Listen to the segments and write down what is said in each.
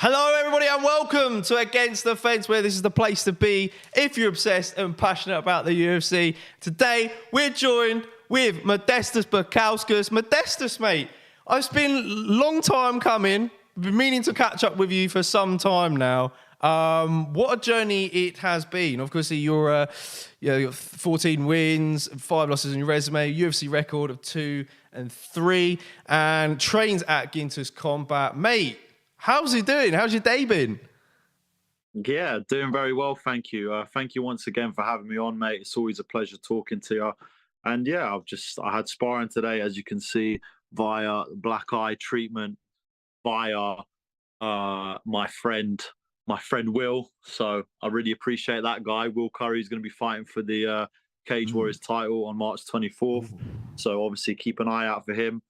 Hello, everybody, and welcome to Against the Fence, where this is the place to be if you're obsessed and passionate about the UFC. Today, we're joined with Modestas Bukauskas. Modestas, mate, it's been a long time coming. I've been meaning to catch up with you for some time now. What a journey it has been. Obviously, you're 14 wins, 5 losses on your resume, UFC record of 2-3, and trains at Ginter's Combat. Mate, how's he doing? How's your day been? Yeah, doing very well, thank you. Thank you once again for having me on, mate. It's always a pleasure talking to you. And yeah, I had sparring today, as you can see, via black eye treatment via my friend Will. So I really appreciate that guy. Will Curry is going to be fighting for the Cage Warriors title on March 24th. So obviously keep an eye out for him.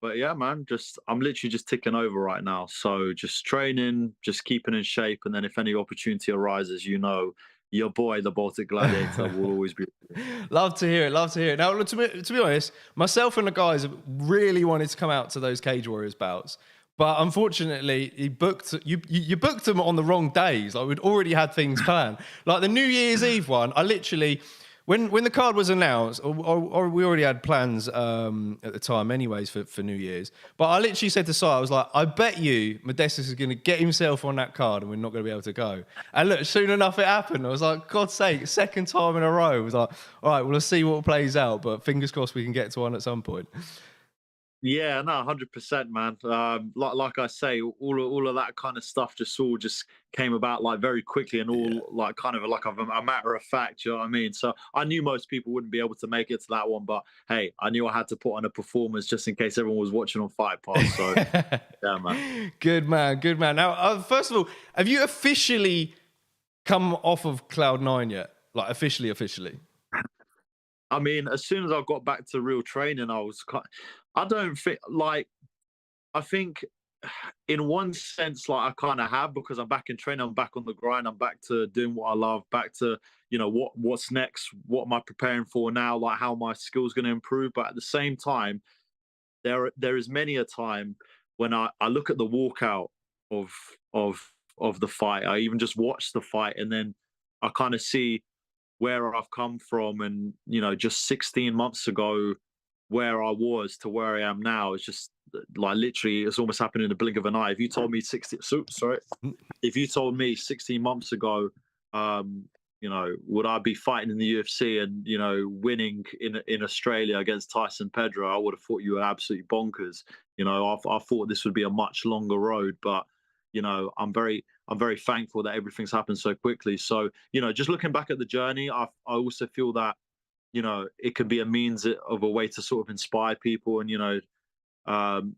But yeah, man, I'm literally just ticking over right now. So just training, just keeping in shape, and then if any opportunity arises, your boy, the Baltic Gladiator, will always be. Love to hear it. Love to hear it. Now, to be honest, myself and the guys have really wanted to come out to those Cage Warriors bouts, but unfortunately, you booked them on the wrong days. Like, we'd already had things planned. Like the New Year's Eve one, I literally. When the card was announced, or we already had plans at the time anyways for New Year's, but I literally said to Si, I was like, I bet you Modestas is going to get himself on that card and we're not going to be able to go. And look, soon enough it happened. I was like, God's sake, second time in a row. I was like, all right, well, let's see what plays out, but fingers crossed we can get to one at some point. Yeah, no, 100%, man. Like I say, all of that kind of stuff just came about like very quickly and all like kind of like a matter of fact. You know what I mean? So I knew most people wouldn't be able to make it to that one, but hey, I knew I had to put on a performance just in case everyone was watching on Fight Pass. So yeah, man. Good man, good man. Now, first of all, have you officially come off of Cloud9 yet? Like officially? I mean, as soon as I got back to real training, I don't think like I think in one sense, like I kind of have because I'm back in training, I'm back on the grind, I'm back to doing what I love, back to what's next, what am I preparing for now, like how my skills going to improve. But at the same time, there is many a time when I look at the walkout of of the fight. I even just watch the fight and then I kind of see where I've come from, and just 16 months ago where I was to where I am now is just like literally it's almost happened in the blink of an eye. If you told me if you told me 16 months ago, would I be fighting in the UFC and winning in Australia against Tyson Pedro, I would have thought you were absolutely bonkers. I thought this would be a much longer road, but I'm very thankful that everything's happened so quickly. So just looking back at the journey, I also feel that it can be a means of a way to sort of inspire people and,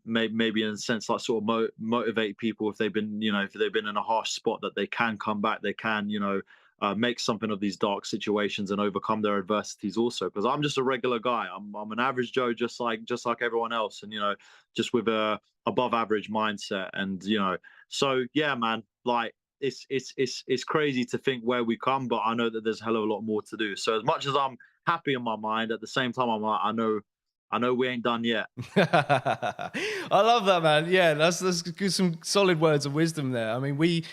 maybe in a sense, like sort of motivate people if they've been, if they've been in a harsh spot, that they can come back, they can, make something of these dark situations and overcome their adversities also. Because I'm just a regular guy. I'm an average Joe, just like everyone else. And, just with a above average mindset. And, so yeah, man, like, it's crazy to think where we come, but I know that there's a hell of a lot more to do. So as much as I'm happy in my mind, at the same time I'm like, I know we ain't done yet. I love that, man. Yeah, that's some solid words of wisdom there. I mean, we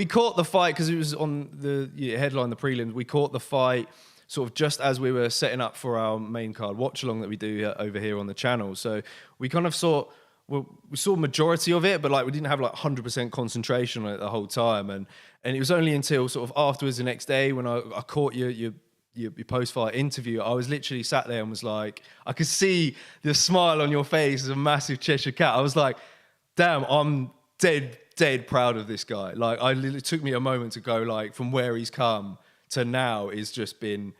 caught the fight because it was on the headline, the prelims. We caught the fight sort of just as we were setting up for our main card watch along that we do over here on the channel. So we kind of we saw majority of it, but like we didn't have like 100% concentration on it the whole time. And it was only until sort of afterwards the next day when I caught your post-fight interview, I was literally sat there and was like, I could see the smile on your face as a massive Cheshire cat. I was like, damn, I'm dead proud of this guy. Like, it took me a moment to go like from where he's come to now is just been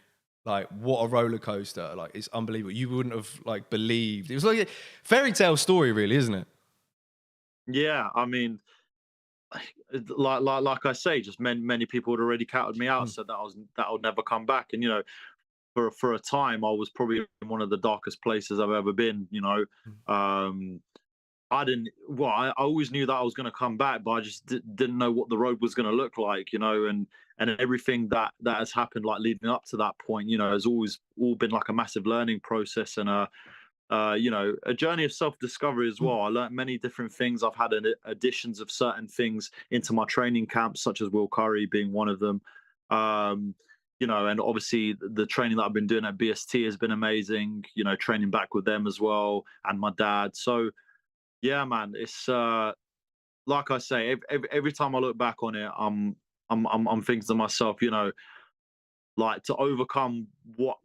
like, what a roller coaster. Like, it's unbelievable. You wouldn't have like believed. It was like a fairy tale story, really, isn't it? Yeah, I mean, like I say, just many people had already counted me out, said that would never come back. And for a time, I was probably in one of the darkest places I've ever been. I didn't. Well, I always knew that I was going to come back, but I just didn't know what the road was going to look like. And everything that has happened, like leading up to that point, has always all been like a massive learning process and you know, a journey of self-discovery as well. I learned many different things. I've had additions of certain things into my training camps, such as Will Curry being one of them. Um, you know, and obviously the training that I've been doing at BST has been amazing. You know, training back with them as well, and my dad. So yeah, man, it's like I say, every time I look back on it, I'm thinking to myself, you know, like to overcome what,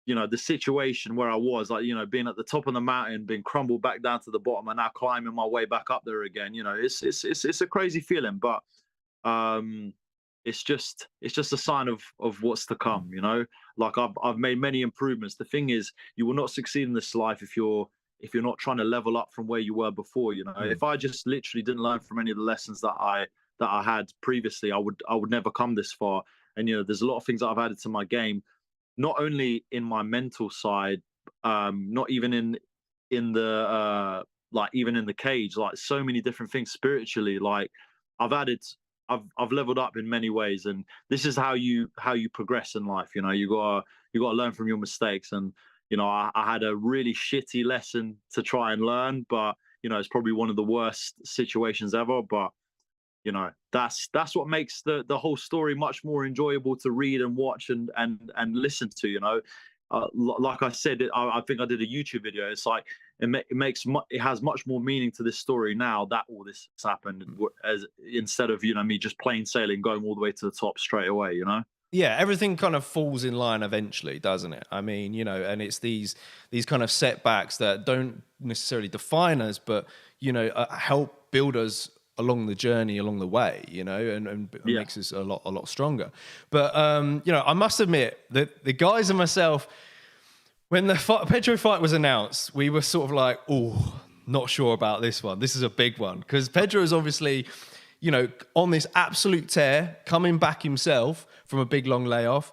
you know, the situation where I was, like, you know, being at the top of the mountain, being crumbled back down to the bottom, and now climbing my way back up there again. You know, it's a crazy feeling, but um, it's just a sign of what's to come. You know, like I've made many improvements. The thing is, you will not succeed in this life if you're not trying to level up from where you were before. You know, Mm. if I just literally didn't learn from any of the lessons that I had previously, I would never come this far. And you know, there's a lot of things that I've added to my game, not only in my mental side, not even in the like even in the cage, like so many different things spiritually. Like I've added, I've leveled up in many ways, and this is how you progress in life. You know, you gotta learn from your mistakes, and you know, I had a really shitty lesson to try and learn, but you know, it's probably one of the worst situations ever. But you know, that's what makes the whole story much more enjoyable to read and watch and listen to. You know, like I said, I think I did a YouTube video. It's like it has much more meaning to this story now that all this has happened, as instead of, you know, me just plain sailing going all the way to the top straight away. You know. Yeah, everything kind of falls in line eventually, doesn't it? I mean, you know, and it's these kind of setbacks that don't necessarily define us, but you know, help build us along the journey, along the way. You know, and Yeah. makes us a lot stronger. But you know, I must admit that the guys and myself, when the Pedro fight was announced, we were sort of like, oh, not sure about this one. This is a big one because Pedro is obviously, you know, on this absolute tear, coming back himself from a big long layoff,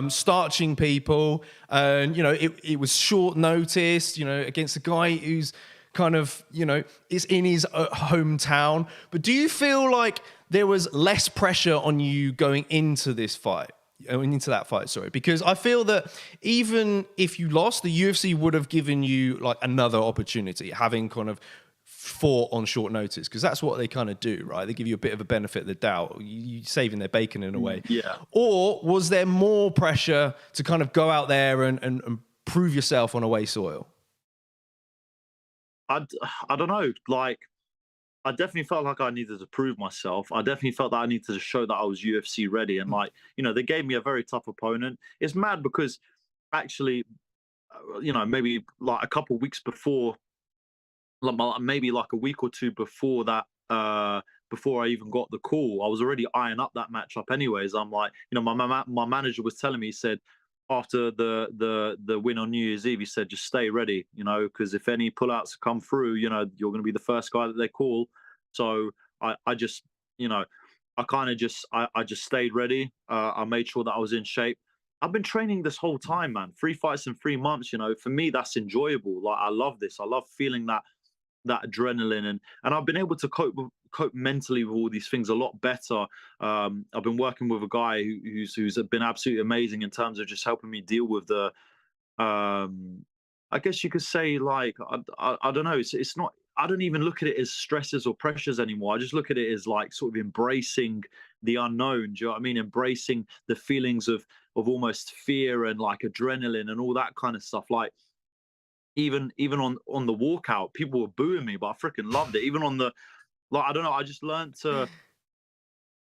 starching people, and you know, it was short notice, you know, against a guy who's kind of, you know, is in his hometown. But do you feel like there was less pressure on you going into this fight? Into that fight, sorry, because I feel that even if you lost, the UFC would have given you like another opportunity, having kind of fought on short notice, because that's what they kind of do, right? They give you a bit of a benefit of the doubt, you saving their bacon in a way. Yeah. Or was there more pressure to kind of go out there and prove yourself on away soil? I I don't know. Like I definitely felt like I needed to prove myself. I definitely felt that I needed to show that I was UFC ready. And like, you know, they gave me a very tough opponent. It's mad because actually, you know, maybe like a couple of weeks before, maybe like a week or two before that, before I even got the call, I was already eyeing up that matchup. Anyways, I'm like, you know, my manager was telling me, he said after the win on New Year's Eve, he said just stay ready, you know, because if any pullouts come through, you know, you're going to be the first guy that they call. So I just, you know, I kind of just I just stayed ready. I made sure that I was in shape. I've been training this whole time, man. 3 fights in 3 months. You know, for me, that's enjoyable. Like I love this. I love feeling that adrenaline, and I've been able to cope mentally with all these things a lot better. I've been working with a guy who's been absolutely amazing in terms of just helping me deal with the um I guess you could say, like, I don't know, it's not, I don't even look at it as stresses or pressures anymore. I just look at it as like sort of embracing the unknown. Do you know what I mean? Embracing the feelings of almost fear and like adrenaline and all that kind of stuff. Like even on the walkout, people were booing me, but I freaking loved it. Even on the, like, I don't know, I just learned to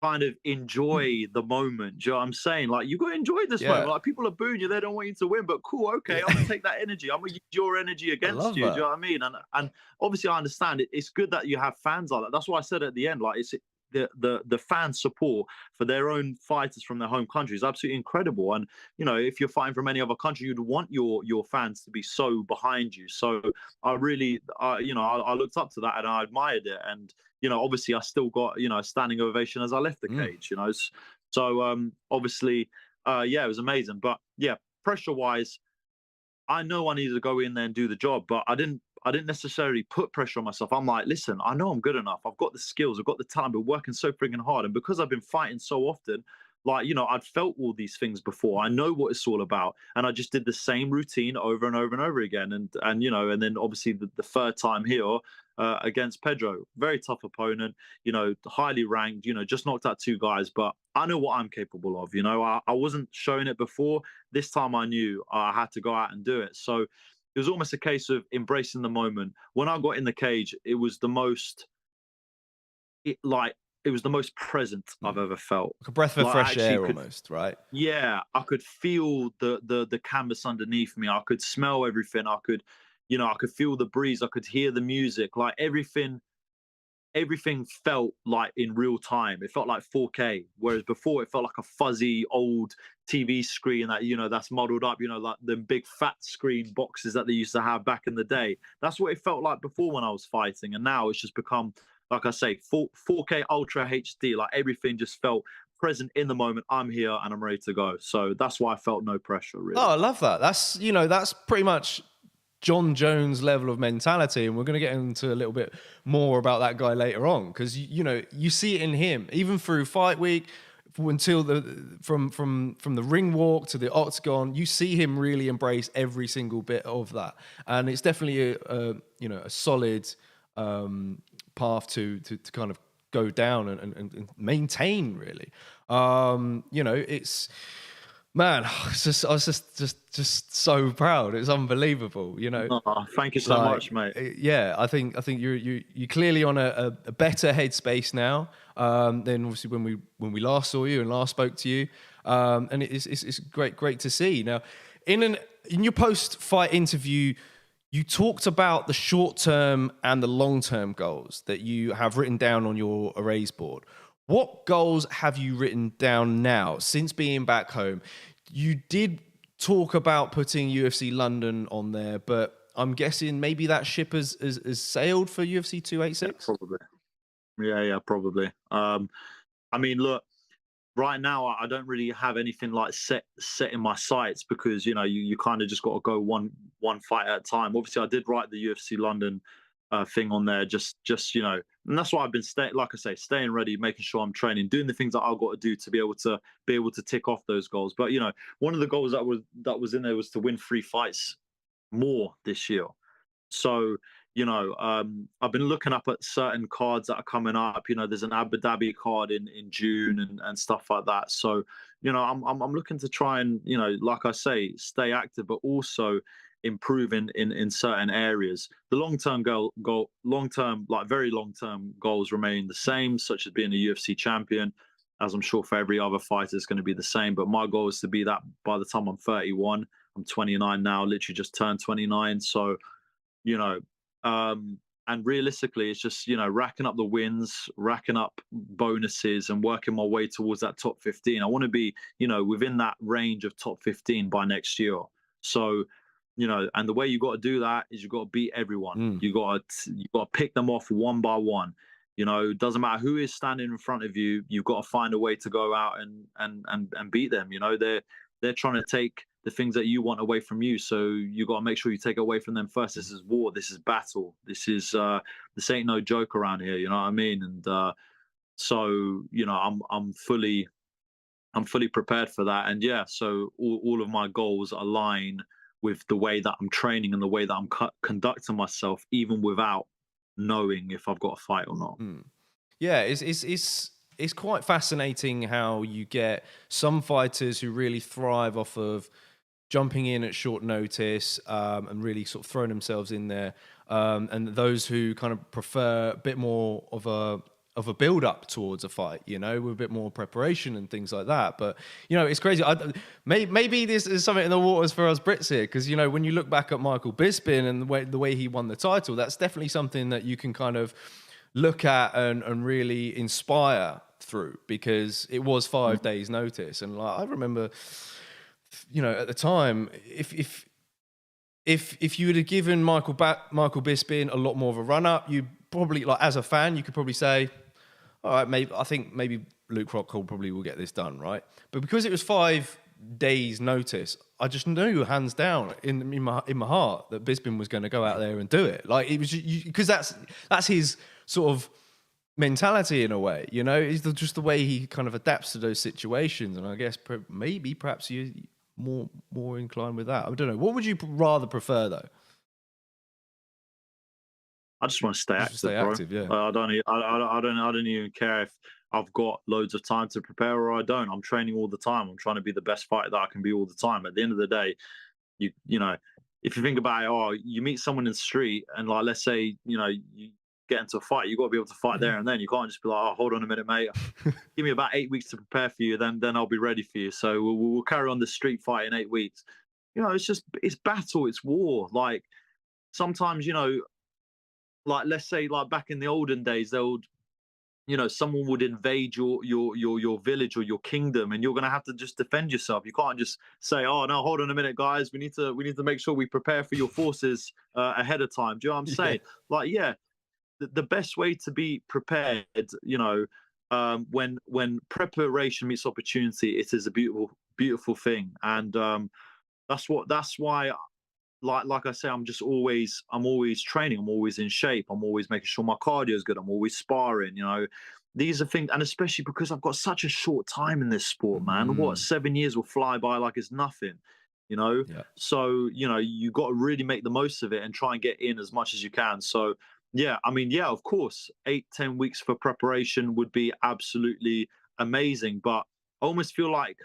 kind of enjoy the moment. Do you know what I'm saying? Like, you got to enjoy this moment. Yeah, Like, people are booing you, they don't want you to win, but cool, okay, I'm yeah. gonna take that energy. I'm gonna use your energy I against love you. Do you that. know what I mean? And obviously, I understand it. It's good that you have fans like that. That's why I said at the end, like, it's the fan support for their own fighters from their home country is absolutely incredible. And you know, if you're fighting from any other country, you'd want your fans to be so behind you. So I really, you know, I looked up to that and I admired it. And you know, obviously, I still got, you know, a standing ovation as I left the Mm. cage. You know, so obviously, yeah, it was amazing. But yeah, pressure wise, I know I needed to go in there and do the job, but I didn't necessarily put pressure on myself. I'm like, listen, I know I'm good enough. I've got the skills, I've got the time. I've been working so freaking hard, and because I've been fighting so often, like, I'd felt all these things before. I know what it's all about, and I just did the same routine over and over and over again. And then obviously the third time here against Pedro, very tough opponent, highly ranked, just knocked out two guys, but I know what I'm capable of. I wasn't showing it before. This time I knew I had to go out and do it. So it was almost a case of embracing the moment. When I got in the cage, it was the most it like it was the most present I've ever felt. Like a breath of Like, I fresh actually air could, almost, right? yeah, I could feel the canvas underneath me. I could smell everything. I could feel the breeze. I could hear the music. Like everything felt like in real time. It felt like 4K, whereas before it felt like a fuzzy old TV screen that's modeled up, like the big fat screen boxes that they used to have back in the day. That's what it felt like before when I was fighting, and now it's just become, like I say, 4K Ultra HD. Like everything just felt present in the moment. I'm here and I'm ready to go. So that's why I felt no pressure, Oh, really. I love that. That's pretty much John Jones level of mentality, and we're going to get into a little bit more about that guy later on, because you see it in him even through fight week until from the ring walk to the octagon. You see him really embrace every single bit of that, and it's definitely a solid path to kind of go down and maintain, really. It's, man, I was just so proud. It's unbelievable, Oh, thank you so like, much, mate. yeah, I think you're clearly on a better headspace now than obviously when we last saw you and last spoke to you, and it's great to see. Now, in your post fight interview, you talked about the short term and the long term goals that you have written down on your erase board. What goals have you written down now since being back home? You did talk about putting UFC London on there, but I'm guessing maybe that ship has sailed for UFC Yeah, 286. probably. Yeah, probably. I mean, look, right now I don't really have anything like set in my sights, because you kind of just got to go one fight at a time. Obviously, I did write the UFC London thing on there, and that's why I've been staying, like I say, staying ready, making sure I'm training, doing the things that I've got to do to be able to tick off those goals. But one of the goals that was in there was to win 3 fights more this year. So, I've been looking up at certain cards that are coming up. There's an Abu Dhabi card in June and stuff like that. So, I'm looking to try and, like I say, stay active, but also improve in certain areas. The long term, like very long term goals remain the same, such as being a UFC champion, as I'm sure for every other fighter it's going to be the same. But my goal is to be that by the time I'm 31. I'm 29 now, literally just turned 29. So, you know and realistically it's just racking up the wins, racking up bonuses, and working my way towards that top 15. I want to be within that range of top 15 by next year. So and the way you got to do that is you got to beat everyone. Mm. You got to pick them off one by one. It doesn't matter who is standing in front of you. You've got to find a way to go out and beat them. They're trying to take the things that you want away from you. So you got to make sure you take it away from them first. This is war. This is battle. This ain't no joke around here. You know what I mean? And so I'm fully prepared for that. And yeah, so all of my goals align with the way that I'm training and the way that I'm conducting myself, even without knowing if I've got a fight or not. Mm. Yeah, it's quite fascinating how you get some fighters who really thrive off of jumping in at short notice, and really sort of throwing themselves in there, and those who kind of prefer a bit more of a build up towards a fight, with a bit more preparation and things like that. But it's crazy. Maybe this is something in the waters for us Brits here, because when you look back at Michael Bisping and the way he won the title, that's definitely something that you can kind of look at and really inspire through, because it was 5 days notice. And like, I remember, at the time, if you would have given Michael Bisping a lot more of a run up, you probably, like, as a fan, you could probably say, all right, I think maybe Luke Rockhold probably will get this done, right? But because it was 5 days notice, I just knew hands down in my heart that Bisping was going to go out there and do it. Like, it was, because that's his sort of mentality in a way, you know, is just the way he kind of adapts to those situations. And I guess maybe perhaps you more inclined with that. I don't know. What would you rather prefer though? I just want to stay Just to stay active, bro. active, yeah. I don't even care if I've got loads of time to prepare or I don't. I'm training all the time. I'm trying to be the best fighter that I can be all the time. At the end of the day, you know, if you think about it, oh, you meet someone in the street and like let's say, you get into a fight, you got to be able to fight there and then. You can't just be like, oh, hold on a minute, mate. Give me about 8 weeks to prepare for you, then I'll be ready for you. So we'll carry on the street fight in 8 weeks. It's battle, it's war. Like sometimes, like let's say like back in the olden days, someone would invade your village or your kingdom, and you're gonna have to just defend yourself. You can't just say, "Oh no, hold on a minute, guys. We need to make sure we prepare for your forces ahead of time." Do you know what I'm Yeah. saying? Like, yeah, the best way to be prepared, when preparation meets opportunity, it is a beautiful thing, and that's why like I say, I'm always training, I'm always in shape, I'm always making sure my cardio is good, I'm always sparring, These are things, and especially because I've got such a short time in this sport, man. What, Mm, 7 years will fly by like it's nothing, you know? yeah. So, you got to really make the most of it and try and get in as much as you can. So yeah, I mean, yeah, of course, 8, 10 weeks for preparation would be absolutely amazing. But I almost feel like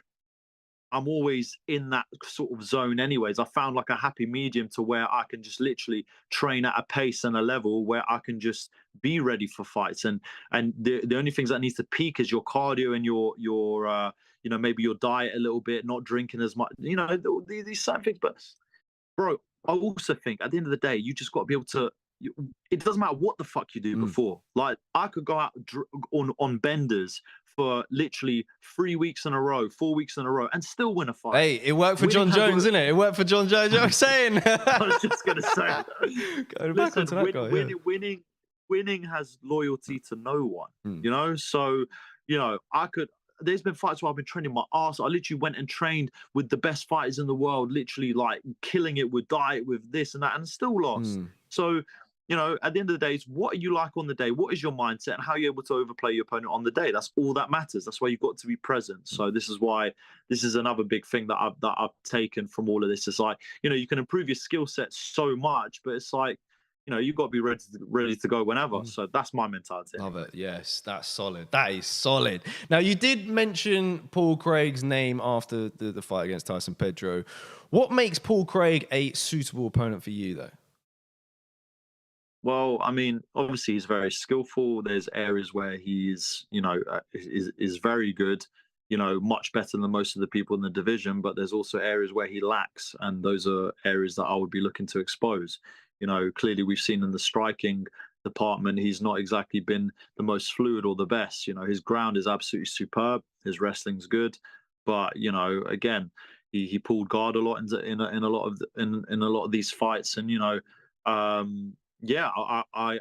I'm always in that sort of zone anyways. I found like a happy medium to where I can just literally train at a pace and a level where I can just be ready for fights. And the only things that needs to peak is your cardio and your maybe your diet a little bit, not drinking as much, these certain things. But bro, I also think at the end of the day, you just got to be able to. It doesn't matter what the fuck you do Mm. before. Like I could go out on benders for literally 3 weeks in a row, 4 weeks in a row, and still win a fight. Hey, it worked for Winning John has Jones, didn't it? It worked for John Jones. You know what I'm saying? I was just gonna say, Going back listen, onto that guy, yeah. winning has loyalty to no one. Mm. So I could. There's been fights where I've been training my ass. I literally went and trained with the best fighters in the world, literally like killing it with diet, with this and that, and still lost. Mm. So, at the end of the day, it's what are you like on the day? What is your mindset, and how are you able to overplay your opponent on the day? That's all that matters. That's why you've got to be present. So this is why this is another big thing that I've taken from all of this. It's like, you can improve your skill set so much, but it's like, you've got to be ready to go whenever. Mm. So that's my mentality. Love Anyway. it. Yes, that's solid. That is solid. Now, you did mention Paul Craig's name after the fight against Tyson Pedro. What makes Paul Craig a suitable opponent for you, though? Well, I mean, obviously he's very skillful. There's areas where he's, is very good, much better than most of the people in the division. But there's also areas where he lacks, and those are areas that I would be looking to expose. Clearly we've seen in the striking department, he's not exactly been the most fluid or the best. His ground is absolutely superb. His wrestling's good, but again, he pulled guard a lot in a lot of these fights, and um, yeah, I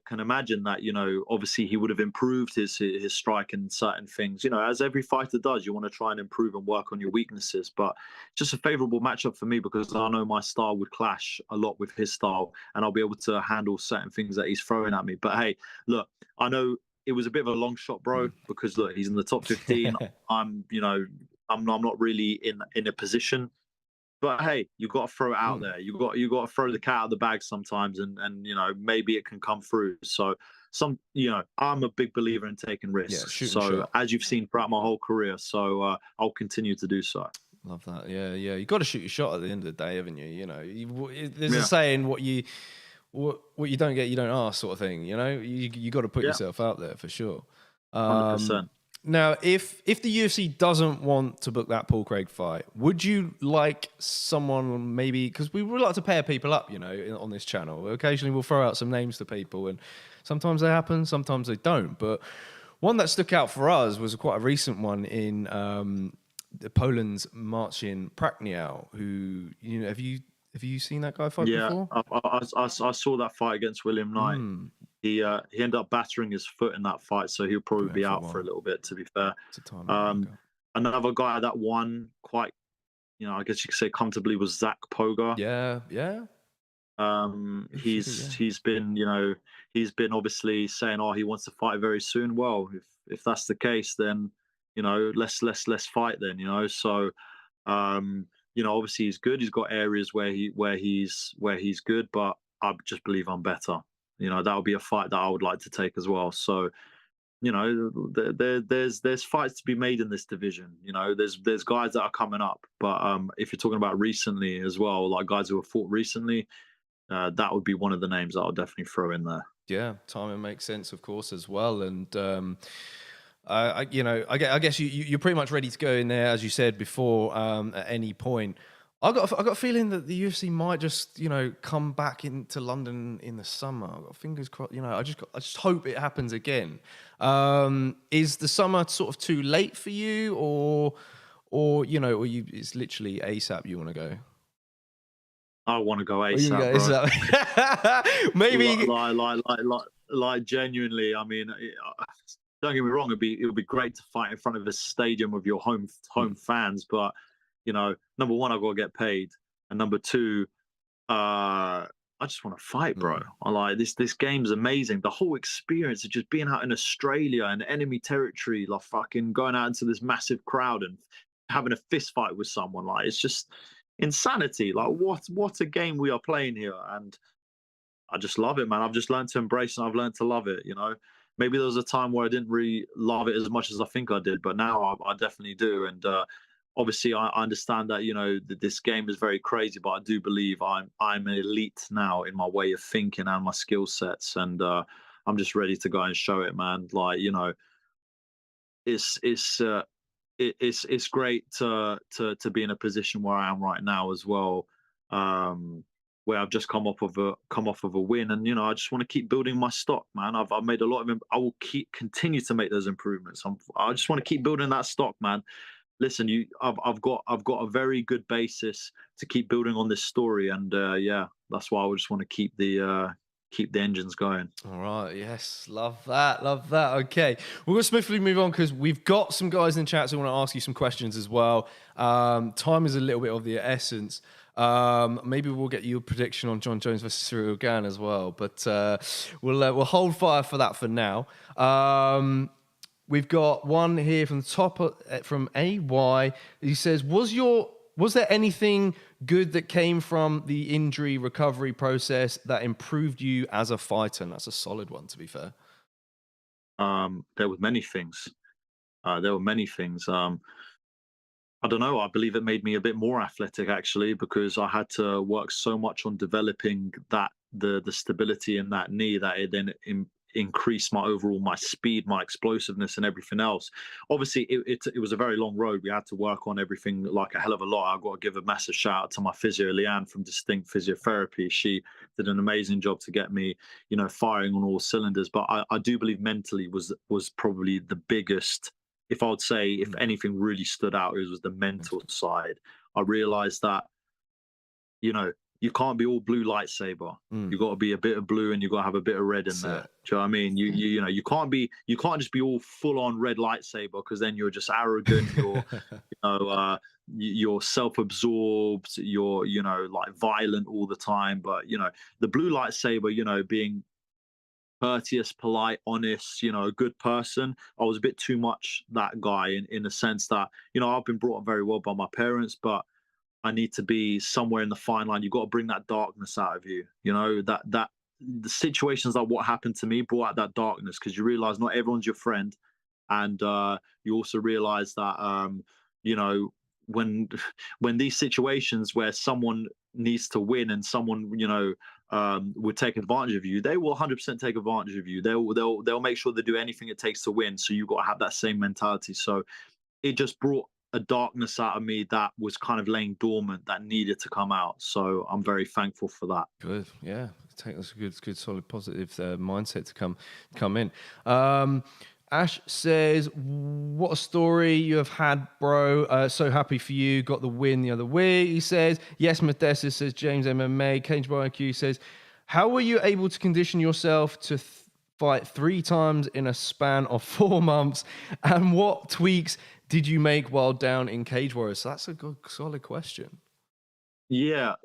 can imagine that, obviously he would have improved his strike and certain things, as every fighter does. You want to try and improve and work on your weaknesses, but just a favorable matchup for me because I know my style would clash a lot with his style, and I'll be able to handle certain things that he's throwing at me. But hey, look, I know it was a bit of a long shot, bro, because look, he's in the top 15. I'm not really in a position, but hey, you got to throw it out Mm. there. You got to throw the cat out of the bag sometimes, and maybe it can come through. So I'm a big believer in taking Yeah, risks. shooting So shot. as you've seen throughout my whole career, so I'll continue to do so. Love that. Yeah, yeah. You got to shoot your shot at the end of the day, haven't you? There's a Yeah, saying, what you don't get, you don't ask, sort of thing. You got to put yeah, yourself out there for sure. 100%. Now, if the UFC doesn't want to book that Paul Craig fight, would you like someone maybe, because we would like to pair people up, on this channel. Occasionally we'll throw out some names to people, and sometimes they happen, sometimes they don't. But one that stuck out for us was quite a recent one in the Poland's Marcin Prachnio, who, have you seen that guy fight Yeah, before? I saw that fight against William Knight. Mm, He ended up battering his foot in that fight, so he'll probably been out be for a out for a while. little bit. To be fair, It's a time out, um, okay. another guy that won quite, I guess you could say comfortably, was Zach Poga. Yeah, yeah. Yeah. He's been, he's been obviously saying, oh, he wants to fight very soon. Well, if that's the case, then let's fight then. So obviously he's good. He's got areas where he's good, but I just believe I'm better. That would be a fight that I would like to take as well. So there's fights to be made in this division. There's guys that are coming up, but if you're talking about recently as well, like guys who have fought recently, that would be one of the names that I'll definitely throw in there. Yeah, timing makes sense, of course, as well. And I guess you're pretty much ready to go in there, as you said before, at any point. I got a feeling that the UFC might just, come back into London in the summer. I've got fingers crossed. I just hope it happens again. Is the summer sort of too late for you, or it's literally ASAP you want to go? I want to go Or you ASAP, go bro. ASAP? Maybe. Like genuinely. I mean, don't get me wrong. It would be great to fight in front of a stadium of your home fans, but number one, I got to get paid, and number two, I just want to fight, bro. Mm. I like this game's amazing. The whole experience of just being out in Australia and enemy territory, like fucking going out into this massive crowd and having a fist fight with someone, like it's just insanity. Like what a game we are playing here. And I just love it, man. I've just learned to embrace and I've learned to love it. Maybe there was a time where I didn't really love it as much as I think I did, but now I definitely do. And obviously, I understand that that this game is very crazy, but I do believe I'm an elite now in my way of thinking and my skill sets, and I'm just ready to go and show it, man. Like it's it's uh, it's great to be in a position where I am right now as well, where I've just come off of a win, and I just want to keep building my stock, man. I've made a lot of I will continue to make those improvements. I just want to keep building that stock, man. Listen, I've got a very good basis to keep building on this story, and yeah, that's why I just want to keep the engines going. All right. Yes. Love that. Love that. Okay. We're going to swiftly move on because we've got some guys in chat who want to ask you some questions as well. Time is a little bit of the essence. Maybe we'll get you a prediction on John Jones versus Cyril Gane as well, but we'll hold fire for that for now. We've got one here from the top from AY. He says, Was there anything good that came from the injury recovery process that improved you as a fighter? And that's a solid one, to be fair. There were many things. There were many things. I don't know. I believe it made me a bit more athletic actually, because I had to work so much on developing the stability in that knee that it then increased my speed, my explosiveness, and everything else. Obviously, it was a very long road. We had to work on everything like a hell of a lot. I've got to give a massive shout out to my physio, Leanne from Distinct Physiotherapy. She did an amazing job to get me, firing on all cylinders. But I do believe mentally was probably the biggest. If I would say, if anything really stood out, it was the mental side. I realized that, you can't be all blue lightsaber. Mm, You got to be a bit of blue and you got to have a bit of red in that's there. it. Do you know what I mean? You can't just be all full on red lightsaber, because then you're just arrogant. You're self-absorbed. You're like violent all the time. But the blue lightsaber, being courteous, polite, honest, a good person. I was a bit too much that guy in the sense that, I've been brought up very well by my parents, but I need to be somewhere in the fine line. You've got to bring that darkness out of you. That the situations like what happened to me brought out that darkness, because you realize not everyone's your friend, and you also realize that you know when when these situations where someone needs to win and someone would take advantage of you, they will 100% take advantage of you. They'll make sure they do anything it takes to win. So you've got to have that same mentality. So it just brought a darkness out of me that was kind of laying dormant, that needed to come out. So I'm very thankful for that. Good. Yeah. Take that's a good, solid, positive mindset to come in. Ash says, "What a story you have had, bro. So happy for you. Got the win the other week." He says, "Yes, Modestas," says James MMA. Cage by IQ says, "How were you able to condition yourself to fight 3 times in a span of 4 months? And what tweaks did you make while down in Cage Warriors?" So that's a good, solid question. Yeah.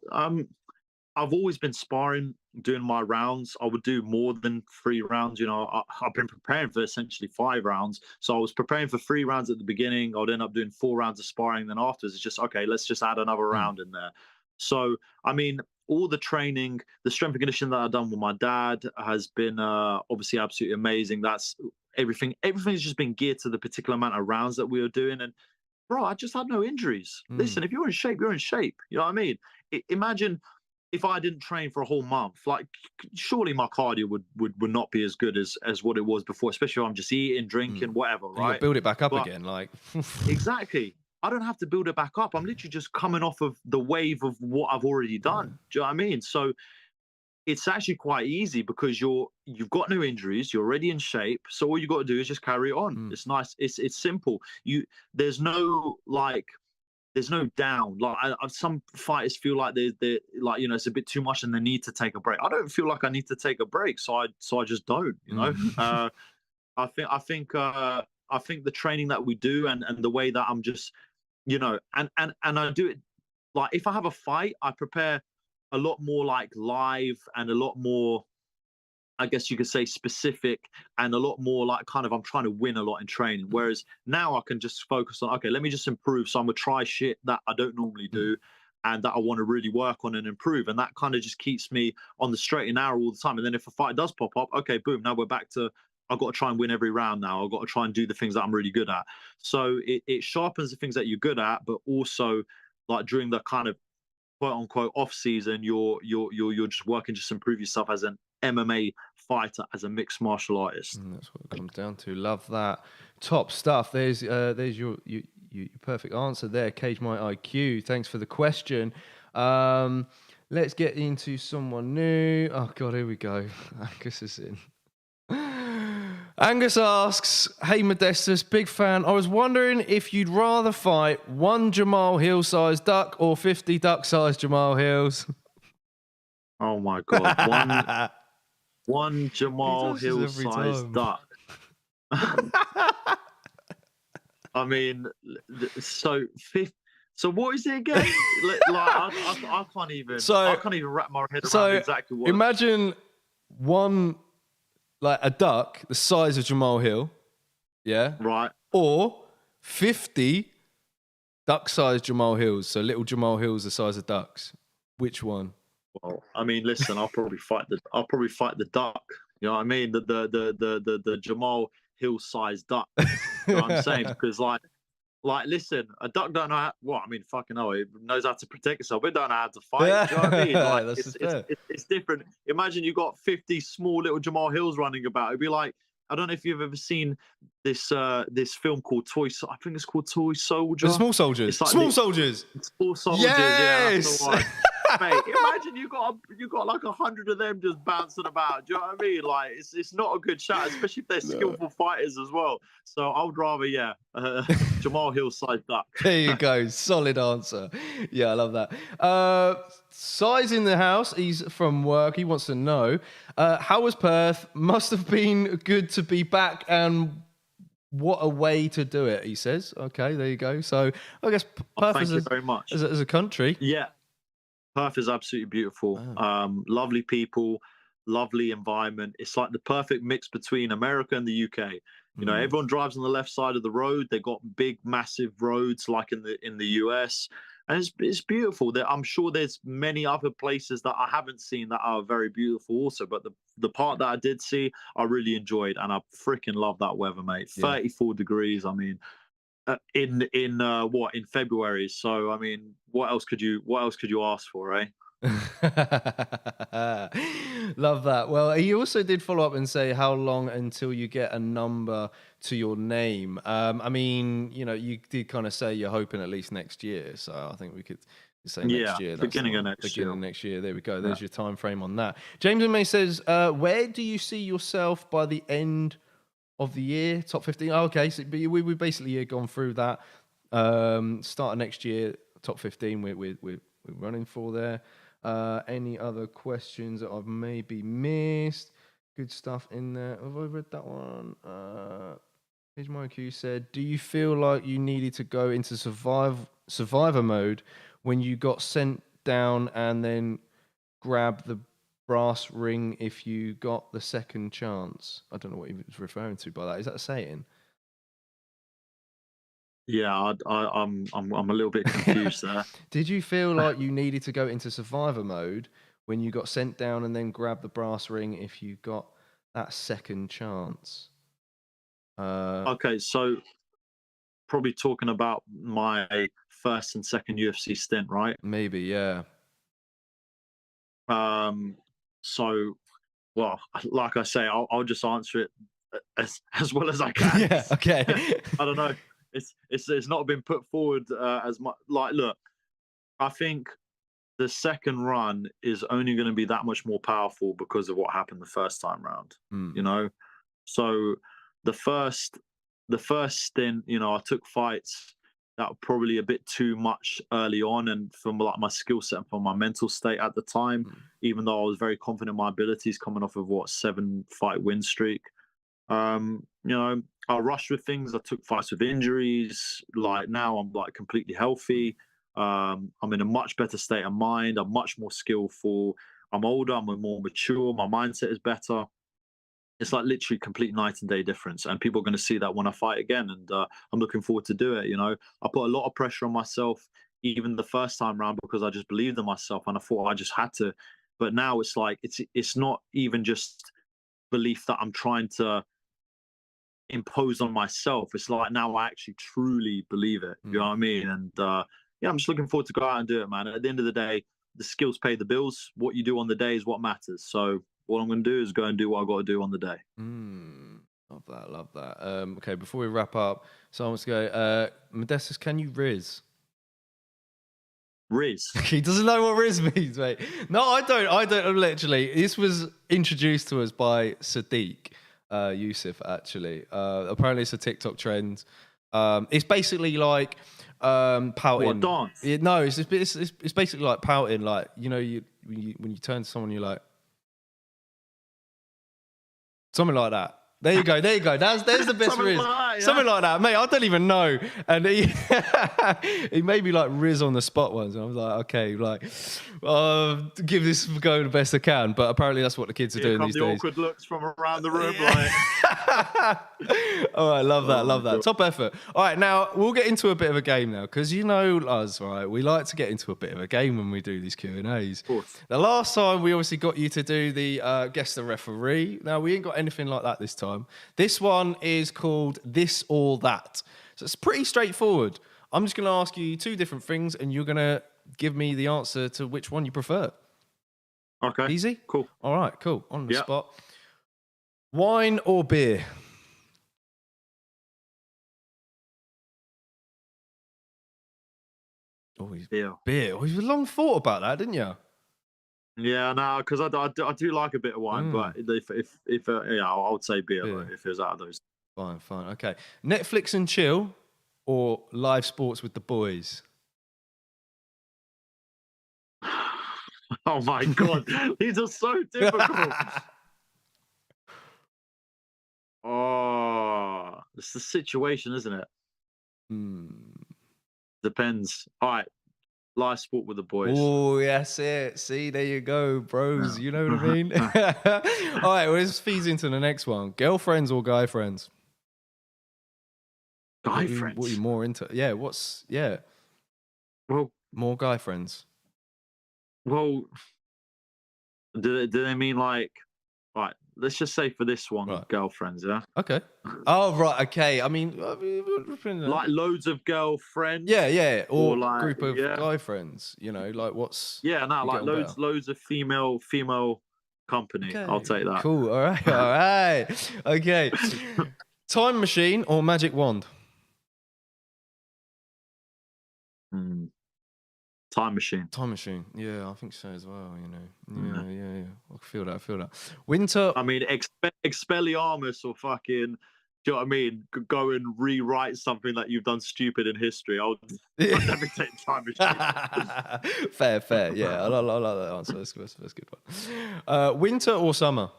I've always been sparring, doing my rounds. I would do more than 3 rounds. I've been preparing for essentially 5 rounds. So I was preparing for 3 rounds at the beginning. I would end up doing 4 rounds of sparring. Then afterwards, it's just okay. Let's just add another Mm. round in there. So I mean, all the training, the strength and conditioning that I've done with my dad has been obviously absolutely amazing. That's everything. Everything's just been geared to the particular amount of rounds that we were doing. And bro, I just had no injuries. Mm. Listen, if you're in shape, you're in shape. You know what I mean? Imagine if I didn't train for a whole month. Like, surely my cardio would not be as good as what it was before, especially if I'm just eating, drinking, Mm. whatever, You got to right? build it back up But again. Like, exactly, I don't have to build it back up. I'm literally just coming off of the wave of what I've already yeah. done. Do you know what I mean? So it's actually quite easy because you've got no injuries, you're already in shape. So all you got to do is just carry on. Mm. It's nice. It's simple. There's no like there's no down. Like some fighters feel like they like it's a bit too much and they need to take a break. I don't feel like I need to take a break, so I just don't. Mm. I think the training that we do and the way that I'm just and I do it like if I have a fight, I prepare a lot more like live and a lot more I guess you could say specific and a lot more like kind of I'm trying to win a lot in training. Whereas now I can just focus on, okay, let me just improve. So I'm gonna try shit that I don't normally Mm. do and that I want to really work on and improve. And that kind of just keeps me on the straight and narrow all the time. And then if a fight does pop up, okay, boom, now we're back to I've got to try and win every round now. I've got to try and do the things that I'm really good at. So it sharpens the things that you're good at, but also like during the kind of quote unquote off season, you're just working just to improve yourself as an MMA fighter, as a mixed martial artist. That's what it comes down to. Love that. Top stuff. There's your perfect answer there. Cage My IQ. Thanks for the question. Let's get into someone new. Oh God, here we go. Angus is in. Angus asks, "Hey Modestas, big fan. I was wondering if you'd rather fight one Jamal Hill-sized duck or 50 duck-sized Jamal Hills." Oh my god, one He Jamal does this Hill every sized time. duck. I mean, so fifth. So what is it again? I can't even. So- I can't even wrap my head around So exactly what. imagine one, like a duck the size of Jamal Hill, yeah, Right. or 50 duck-sized Jamal Hills. So little Jamal Hills the size of ducks. Which one? Well, I mean, listen, I'll probably fight the duck. You know what I mean? The Jamal Hill sized duck. You know what I'm saying? Because listen, a duck don't know how, well, I mean, fucking hell, it knows how to protect itself, but it don't know how to fight. Do you know what I mean? Like That's it's different. Imagine you got 50 small little Jamal Hills running about. It'd be like, I don't know if you've ever seen this film called I think it's called Toy Soldier. The small soldiers. It's like Small soldiers. Small soldiers, yeah, that's the one. Mate, imagine you got like 100 of them just bouncing about. Do you know what I mean? Like it's not a good shot, especially if they're skillful fighters as well. So I would rather, Jamal Hill side duck. There you go. Solid answer. Yeah, I love that. Size in the house. He's from work. He wants to know, how was Perth? Must have been good to be back, and what a way to do it, he says. Okay, there you go. So I guess Perth Thank you very much. as a country. Yeah, Perth is absolutely beautiful. Wow. Lovely people, lovely environment. It's like the perfect mix between America and the UK. Everyone drives on the left side of the road. They got big, massive roads like in the US, and it's beautiful. I'm sure there's many other places that I haven't seen that are very beautiful also. But the part that I did see, I really enjoyed, and I freaking love that weather, mate. Yeah. 34 degrees. I mean, in February. So I mean, what else could you ask for, eh? Love that. Well, he also did follow up and say, how long until you get a number to your name? I mean, you did kind of say you're hoping at least next year. So I think we could say next year. Beginning of next year. There we go. There's your time frame on that. James and May says, where do you see yourself by the end of the year? Top 15. Oh, okay. So we basically gone through that. Start of next year, top 15. We're running for there. Any other questions that I've maybe missed? Good stuff in there. Have I read that one? Here's my Q said, do you feel like you needed to go into survivor mode when you got sent down and then grab the brass ring if you got the second chance. I don't know what he was referring to by that. Is that a saying? Yeah, I'm a little bit confused there. Did you feel like you needed to go into survivor mode when you got sent down and then grab the brass ring if you got that second chance? Okay, so probably talking about my first and second UFC stint, right? Maybe, yeah. So well, like I say, I'll just answer it as well as I can. Yeah, okay. I don't know. It's not been put forward as much. Like, look, I think the second run is only going to be that much more powerful because of what happened the first time round. You Mm. know, so the first the first stint, I took fights that were probably a bit too much early on, and from like my skill set and from my mental state at the time, Mm. even though I was very confident in my abilities, coming off of what 7-fight win streak. I rushed with things. I took fights with injuries. Like now, I'm like completely Mm. healthy. I'm in a much better state of mind. I'm much more skillful. I'm older. I'm more mature. My mindset is better. It's like literally complete night and day difference, and people are going to see that when I fight again. And I'm looking forward to do it. I put a lot of pressure on myself even the first time round because I just believed in myself and I thought I just had to. But now it's like it's not even just belief that I'm trying to impose on myself. It's like now I actually truly believe it. You know Mm. what I mean? And yeah, I'm just looking forward to go out and do it, man. At the end of the day, the skills pay the bills. What you do on the day is what matters. So what I'm going to do is go and do what I got to do on the day. Mm. Love that, love that. Okay, before we wrap up, so I want to go, Modestas, can you Riz? Riz. He doesn't know what Riz means, mate. No, I don't literally. This was introduced to us by Sadiq Yusuf, actually. Apparently it's a TikTok trend. It's basically like What pouting. dance? No, it's basically like pouting. Like, when you turn to someone, you're like, something like that. There you go. There you go. There's the best Something Riz. like that, Something yeah. like that, mate. I don't even know. And he made me like Riz on the spot once, and I was like, okay, like, give this a go the best I can. But apparently, that's what the kids are Here doing come these the days. awkward looks from around the room. Like, All right, love that, oh my love that. God. Top effort. All right, now we'll get into a bit of a game now, because you know us, right? We like to get into a bit of a game when we do these Q&As. Of course. The last time we obviously got you to do the guess the referee. Now we ain't got anything like that this time. This one is called This or That. So it's pretty straightforward. I'm just going to ask you two different things, and you're going to give me the answer to which one you prefer. Okay. Easy? Cool. All right, cool. On the Yeah. spot. Wine or beer? Oh, Yeah. beer. Oh, you long thought about that, didn't you? Yeah, no, because I do like a bit of wine, but if yeah, I would say beer though, Beer. if it was out of those. Fine, fine. Okay. Netflix and chill or live sports with the boys? Oh my God, these are so difficult. Oh, it's the situation, isn't it? Hmm. Depends. All right, live sport with the boys. Oh, that's it. See, there you go, bros. You know what I Yeah. mean? All right, well, this feeds into the next one. Girlfriends or guy friends? Guy What are you friends. more into? Yeah, Well, more guy friends. well, do they mean like, right? Let's just say for this one, Right. girlfriends, yeah. Okay. Oh, right. Okay. I mean, Like loads of girlfriends. yeah. Or Or like, group of yeah, guy friends, like what's, yeah, no, you get like on better? loads of female company. I'll Okay, take that. cool. All right, all right. Okay. Time machine or magic wand? Hmm. Time machine. Time machine. Yeah, I think so as well. Yeah. Yeah. I feel that. I feel that. Winter. I mean, Expelliarmus or fucking. Do you know what I mean? Go and rewrite something that you've done stupid in history. I'd never take time machine. Fair. Yeah, I like that answer. That's a good one. Winter or summer?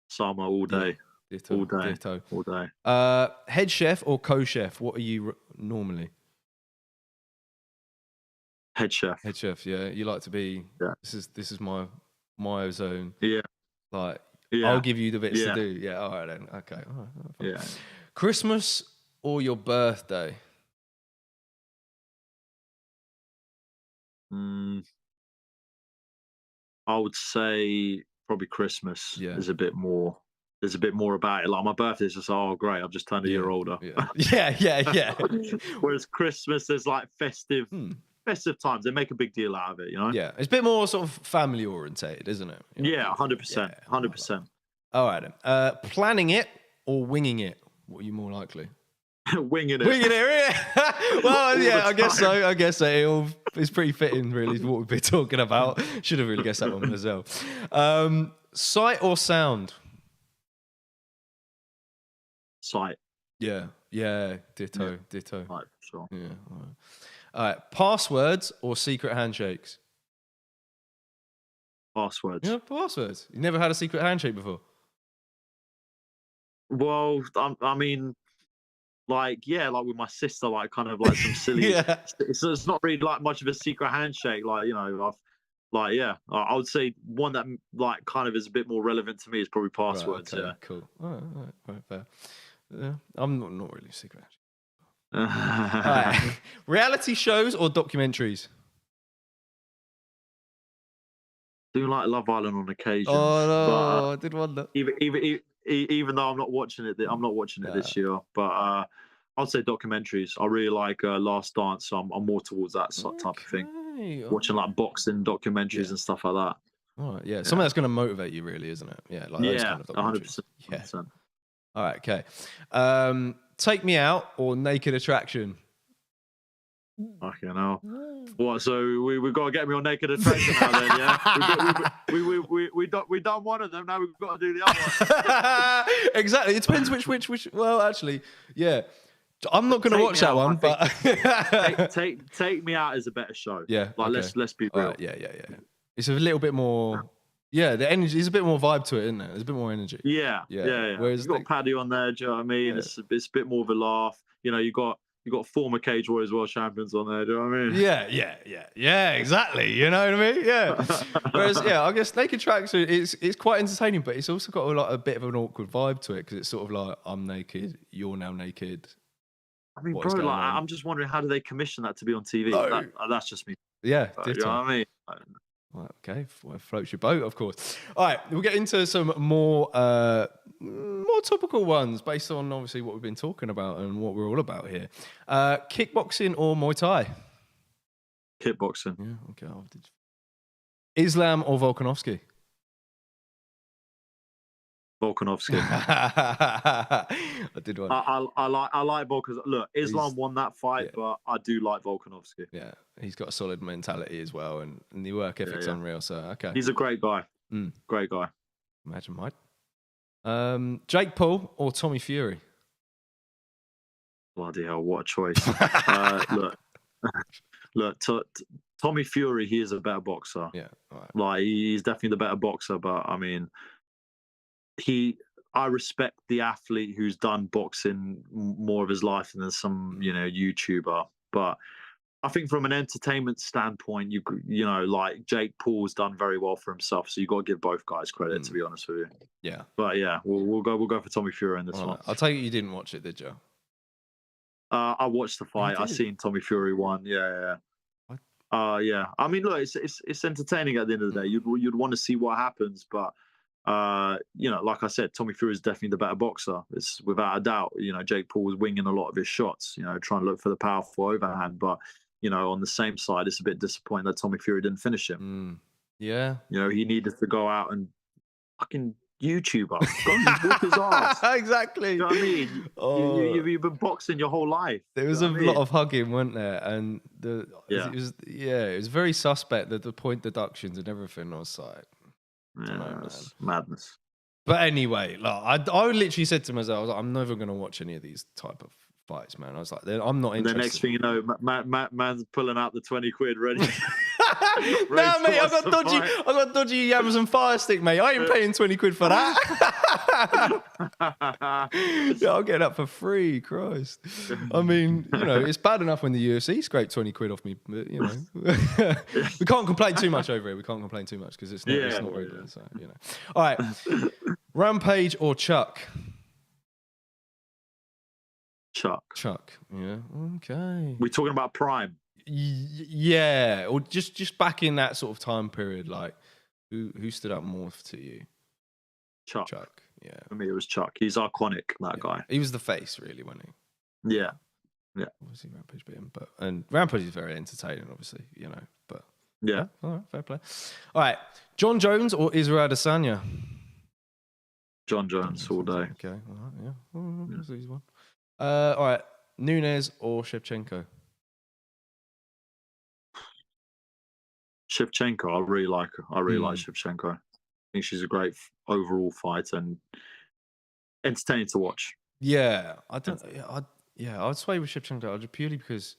Summer all Yeah, day, ditto, all day, ditto. all day. Head chef or co-chef? What are you normally? Head chef. Head chef, yeah. You like to be. Yeah. This is my zone. Yeah. Like, Yeah. I'll give you the bits to Yeah. do. Yeah. All right then. Okay. All right, fine. Yeah. Christmas or your birthday? I would say probably Christmas. Yeah. There's a bit more about it. Like my birthday's just, oh great, I've just turned a year older. Yeah. Whereas Christmas, there's like festive times. They make a big deal out of it, you know? Yeah. It's a bit more sort of family orientated, isn't it? You know? Yeah, 100%. 100%. All right then. Planning it or winging it? What are you more likely? Winging it. Winging it, yeah. Well, yeah, I guess so. It's pretty fitting, really, what we've been talking about. Should have really guessed that one as well. Sight or sound? Sight. Yeah. Ditto. Right, sure. Yeah. All right. Passwords or secret handshakes? Passwords. Yeah, passwords. You never had a secret handshake before? Well, I mean, like with my sister, like kind of like some silly. So it's not really like much of a secret handshake. Like, you know, I would say one that like kind of is a bit more relevant to me is probably passwords. Right, okay, yeah, cool. All right, fair. Yeah, I'm not really a secret handshake. All right. Reality shows or documentaries? Do like Love Island on occasion. Oh no, but, I did wonder. Even though I'm not watching it, this year. But I'd say documentaries. I really like Last Dance, so I'm more towards that type of thing. Watching like boxing documentaries and stuff like that. All right, yeah, something that's going to motivate you, really, isn't it? Yeah, like those kind of documentaries. 100%. Yeah. All right, okay. Take Me Out or Naked Attraction? Okay, now what? So we've got to get me on Naked Attraction now, then, yeah. We done one of them. Now we've got to do the other one. Exactly. It depends which. Well, actually, yeah. I'm not going to watch that one, but Take Me Out is a better show. Yeah. Like let's be real. Right, yeah. It's a little bit more. Yeah, the energy is a bit more vibe to it, isn't it? There's a bit more energy. Yeah. Whereas you got Paddy on there. Do you know what I mean? It's a bit more of a laugh. You know, you got former Cage Warriors World Champions on there. Do you know what I mean? Yeah, exactly. You know what I mean? Yeah. Whereas, I guess Naked Attraction it's quite entertaining, but it's also got a bit of an awkward vibe to it because it's sort of like, I'm naked, you're now naked. I mean, bro, like, I'm just wondering, how do they commission that to be on TV? No. That's just me. Yeah, you know what I mean? Right, okay, well, floats your boat, of course. All right, we'll get into some more topical ones based on obviously what we've been talking about and what we're all about here. Kickboxing or Muay Thai? Kickboxing. Yeah, okay. Islam or Volkanovski? Volkanovski. I did one. I like Volkanovski. Look, Islam won that fight, but I do like Volkanovski. Yeah, he's got a solid mentality as well, and the work ethic's unreal. So okay, he's a great guy. Great guy. Imagine, Mike. Jake Paul or Tommy Fury? Bloody hell, what a choice! Look, Tommy Fury, he is a better boxer. Yeah, right. Like he's definitely the better boxer, but I mean, I respect the athlete who's done boxing more of his life than some, YouTuber. But I think from an entertainment standpoint, you know, like Jake Paul's done very well for himself. So you got to give both guys credit, to be honest with you. Yeah. But yeah, we'll go for Tommy Fury in this one. I'll take it you didn't watch it, did you? I watched the fight. I seen Tommy Fury won. Yeah. Yeah. I mean, look, it's entertaining at the end of the day. You'd want to see what happens, but like I said, Tommy Fury is definitely the better boxer. It's without a doubt. Jake Paul was winging a lot of his shots, trying to look for the powerful overhand. But, on the same side, it's a bit disappointing that Tommy Fury didn't finish him. Yeah. He needed to go out and fucking YouTuber. Go and whoop his ass. Exactly. You know what I mean? Oh. You've been boxing your whole life. There was a lot of hugging, weren't there? And it was very suspect that the point deductions and everything was like, madness. But anyway, like, I literally said to myself, I was like, I'm never going to watch any of these type of fights, man. I was like, I'm not interested. The next thing you know, man's pulling out the 20 quid ready. Nah, mate, I got dodgy Amazon Fire Stick, mate. I ain't paying 20 quid for that. Yeah, I'll get that for free, Christ. I mean, it's bad enough when the UFC scraped 20 quid off me, but we can't complain too much over it. We can't complain too much because it's not regular. So, All right. Rampage or Chuck? Chuck. Yeah. Okay. We're talking about Prime. Yeah, or just back in that sort of time period, like who stood out more to you? Chuck. Yeah. For me, it was Chuck. He's iconic, that guy. He was the face, really, wasn't he? Yeah. Obviously, Rampage beat him, and Rampage is very entertaining, obviously, But yeah. All right, fair play. All right, John Jones or Israel Adesanya? John Jones all day. Okay, all right, yeah. That's an easy one. All right, Nunes or Shevchenko? Shevchenko, I really like her. I really like Shevchenko. I think she's a great overall fighter and entertaining to watch. Yeah, I'd sway with Shevchenko purely because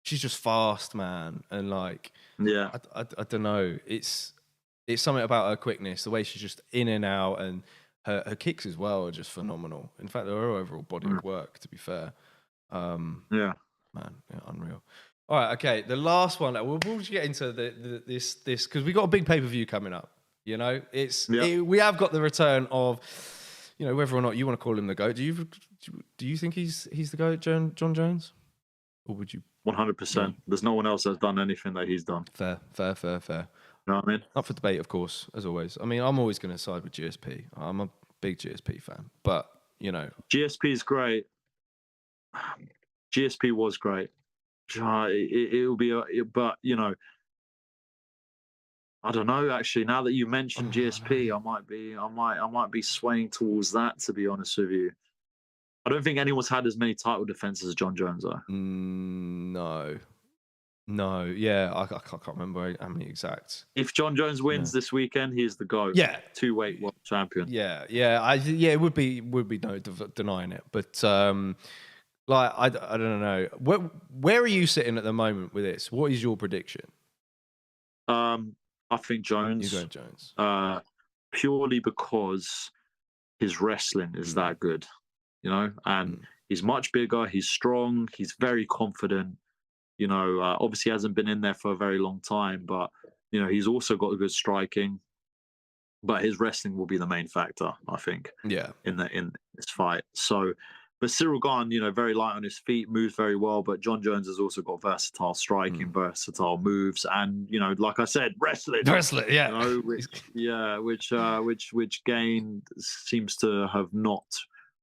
she's just fast, man, and like, I don't know, it's something about her quickness, the way she's just in and out, and her kicks as well are just phenomenal. In fact, her overall body of work, to be fair, unreal. All right, okay, the last one. We'll just get into this because we got a big pay-per-view coming up. We have got the return of, whether or not you want to call him the GOAT. Do you think he's the GOAT, John Jones, or would you? 100%. There's no one else that's done anything that he's done. Fair. You know what I mean? Up for debate, of course, as always. I mean, I'm always going to side with GSP. I'm a big GSP fan, but GSP is great. GSP was great. It'll be, but I don't know. Actually, now that you mentioned GSP, I might be swaying towards that. To be honest with you, I don't think anyone's had as many title defenses as John Jones though. No. Yeah, I can't remember how many exact. If John Jones wins this weekend, he's the GOAT. Yeah, 2-weight world champion. Yeah. It would be no denying it, but I don't know. Where are you sitting at the moment with this? What is your prediction? I think Jones. You go Jones. Purely because his wrestling is that good, and he's much bigger. He's strong. He's very confident. Obviously hasn't been in there for a very long time, but he's also got a good striking. But his wrestling will be the main factor, I think. Yeah. In this fight. So, but Cyril Gane, very light on his feet, moves very well. But John Jones has also got versatile striking, versatile moves, and like I said, wrestling. Yeah. Which Gane seems to have not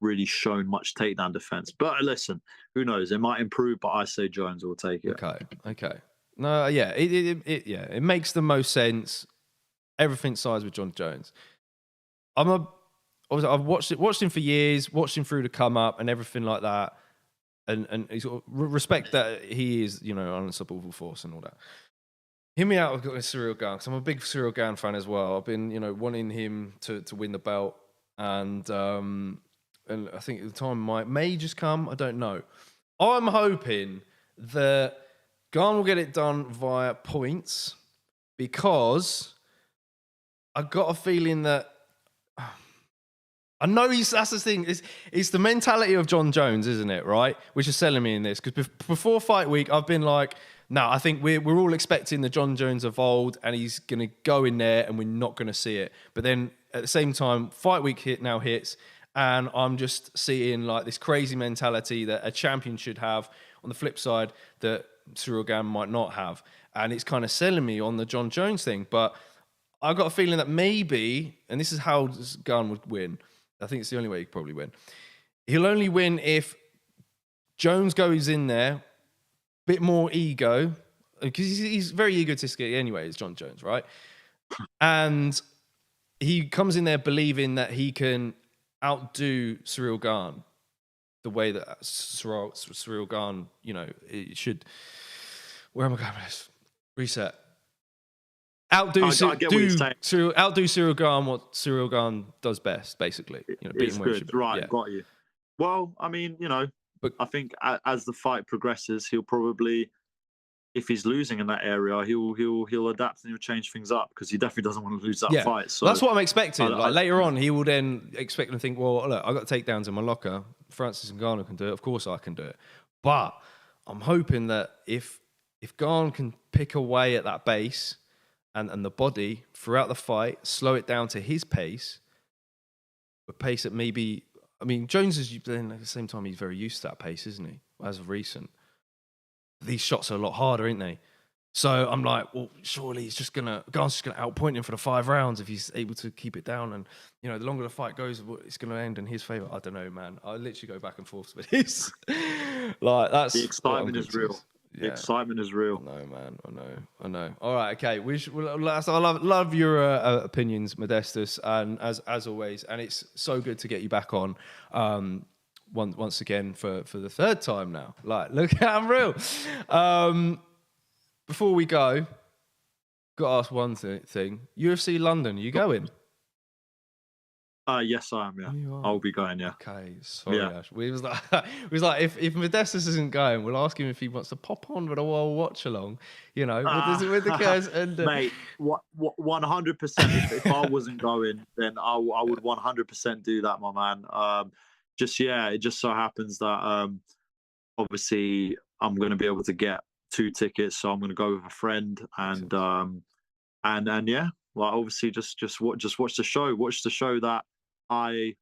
really shown much takedown defense. But listen, who knows? It might improve, but I say Jones will take it. Okay. No, yeah, it makes the most sense. Everything sides with John Jones. I've watched him for years, watched him through the come up and everything like that, and sort of respect that he is, an unstoppable force and all that. Hear me out with Cyril Gane, because I'm a big Cyril Gane fan as well. I've been, wanting him to win the belt, and I think the time may just come. I don't know. I'm hoping that Gane will get it done via points, because I got a feeling that I know that's the thing. It's the mentality of John Jones, isn't it? Right, which is selling me in this, because before fight week, I've been like, no, I think we're all expecting the John Jones of old, and he's gonna go in there, and we're not gonna see it. But then at the same time, fight week hits, and I'm just seeing like this crazy mentality that a champion should have. On the flip side, that Cyril Gane might not have, and it's kind of selling me on the John Jones thing. But I've got a feeling that maybe, and this is how Gane would win. I think it's the only way he could probably win. He'll only win if Jones goes in there, bit more ego, because he's very egotistic anyway, is John Jones, right? And he comes in there believing that he can outdo Cyril Gane the way that Cyril Gane, it should. Where am I going with this? Reset. Outdo Cyril Gane what Cyril Gane does best, basically. It's good, right? Yeah. Got you. Well, I mean, but I think as the fight progresses, he'll probably if he's losing in that area, he'll adapt and he'll change things up because he definitely doesn't want to lose that Yeah, fight. So that's what I'm expecting. I, Like later on, he will then expect and think, well, look, I got takedowns in my locker. Francis Ngannou can do it. Of course, I can do it. But I'm hoping that if Garn can pick away at that base and the body throughout the fight, slow it down to his pace, a pace that maybe, I mean, Jones is then at the same time he's very used to that pace, isn't he? As of recent, these shots are a lot harder, aren't they? So I'm like, well, surely Garn's just gonna outpoint him for the 5 rounds if he's able to keep it down. And you know, the longer the fight goes, it's gonna end in his favor. I don't know, man. I literally go back and forth with this. Like that's the excitement is real. Yeah. The excitement is real. I know, man. I know. All right, okay. I love your opinions, Modestas, and as always. And it's so good to get you back on. Once again for the 3rd time now. Like, look, I'm real. Before we go, got to ask one thing. UFC London, are you going? Yes, I am. Yeah, I'll be going. Yeah. Okay. Sorry, Ash. We was like, if Modestas isn't going, we'll ask him if he wants to pop on with a watch along. You know, with the guys. And mate, 100%. If I wasn't going, then I would 100% do that, my man. It just so happens that obviously I'm going to be able to get 2 tickets, so I'm going to go with a friend, and yeah, well, obviously just watch the show. Watch the show that I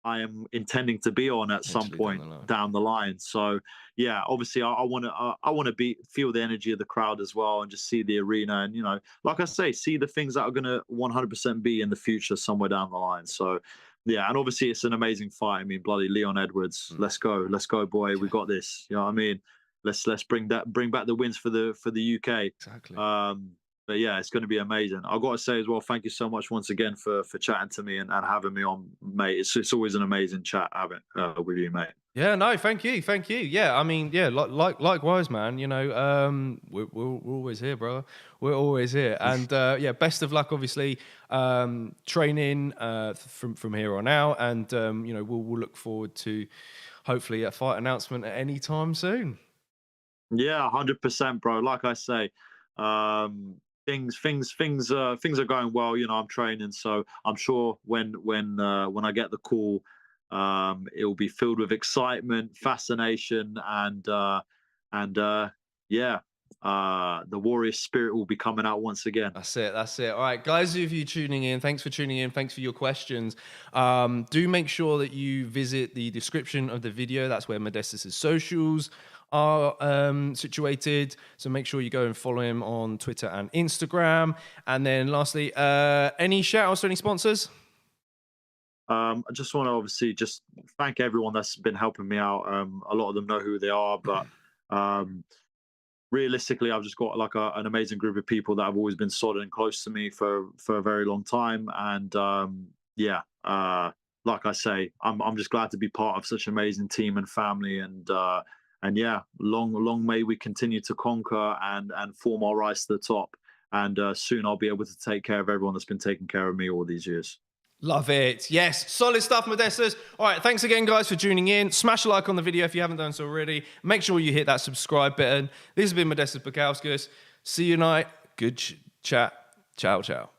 am intending to be on at some point down the line. So yeah, obviously I want to feel the energy of the crowd as well, and just see the arena, and you know, like I say, see the things that are going to 100% be in the future somewhere down the line. So yeah, and obviously it's an amazing fight. I mean, bloody Leon Edwards, let's go, boy, we got this. You know what I mean? Let's bring back the wins for the UK. Exactly. But yeah, it's going to be amazing. I've got to say as well, thank you so much once again for chatting to me and having me on, mate. It's always an amazing chat having with you, mate. Yeah, no, thank you. Yeah, I mean, yeah, likewise, man. You know, we're always here, bro. We're always here, and yeah, best of luck, obviously, training from here on out, and you know, we'll look forward to hopefully a fight announcement at any time soon. Yeah, 100%, bro. Like I say, things are going well. You know, I'm training, so I'm sure when I get the call, it will be filled with excitement, fascination, and yeah, the warrior spirit will be coming out once again. That's it. All right, guys, if you're tuning in, thanks for tuning in. Thanks for your questions. Do make sure that you visit the description of the video. That's where Modestas' socials are situated. So make sure you go and follow him on Twitter and Instagram. And then lastly, any shout outs to any sponsors? I just want to obviously just thank everyone that's been helping me out. A lot of them know who they are, but realistically, I've just got like an amazing group of people that have always been solid and close to me for a very long time. And yeah, like I say, I'm just glad to be part of such an amazing team and family. And yeah, long may we continue to conquer and form our rise to the top. And soon I'll be able to take care of everyone that's been taking care of me all these years. Love it. Yes, solid stuff, Modestas. All right, thanks again, guys, for tuning in. Smash a like on the video if you haven't done so already. Make sure you hit that subscribe button. This has been Modestas Bukauskas. See you tonight. Good chat. Ciao, ciao.